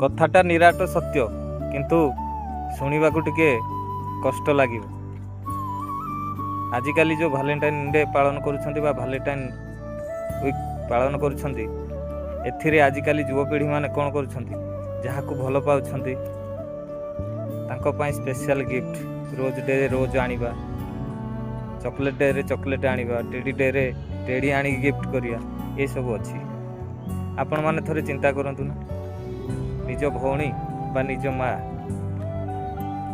कथाटा निराट सत्य किंतु शुणा टिके कष्ट लगे। आजिकल जो भैलेंटाइन डे पालन करुछंती बा भैलेंटाइन वीक पालन करुछंती एथिरे आजिकल युवपीढ़ी माने कौन करुछंती जहाँ को भल पाउछंती तांको पाई स्पेशल गिफ्ट रोज डे रे रोज आनिबा, चॉकलेट डे रे चॉकलेट आनिबा, टेडी डे रे टेडी आनी गिफ्ट करिया, ये सब अच्छी। आपण माने थोड़े चिंता करंतु ना निज भौणी बा निज माँ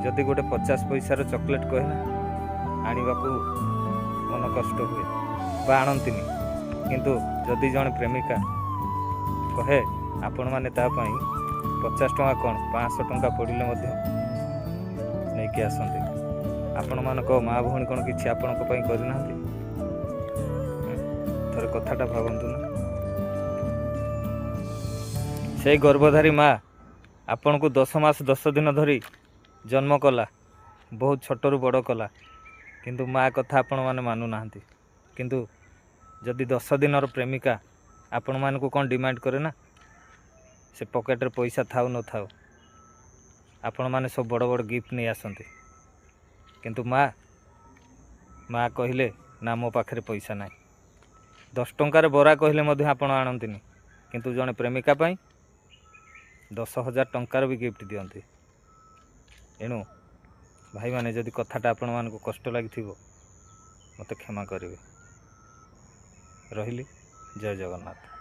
जदि गोटे 50 पैसार चॉकलेट कहे ना आनिबा को मन कष्ट हुए बा आणंतिनी, किंतु जदि जन प्रेमिका कहे आपण माने ता पई 50 टंका कौन 500 टंका पड़िले मध्य नहीं कि आसंती। आपण मानक माँ भौणी कौन किसी आपण करना थोड़े कथाटा भावतु ना। से गर्भधारी माँ आपण को 10 मास 10 दिन धरी जन्म कला, बहुत छोटरू बड़ कला, किंतु माँ कथा आपण माने मानु नाहंती। किंतु जदि 10 दिन प्रेमिका आपण मान को कौन डिमांड करे ना से पॉकेट रे पैसा थाउ न थाउ आपण माने सब बड़ बड़ गिफ्ट नहीं आसंती, किंतु माँ माँ कहले ना मो पाखे पैसा ना 10 टंकार बरा कहले मध्य आपण आणंतिनी, किंतु जने प्रेमिका पाई 10,000 टंकार भी गिफ्ट दियंती। एणु भाई माने जदि कथाटा आपण मान को कष्ट लगी मते क्षमा करेंगे। रहिली। जय जगन्नाथ।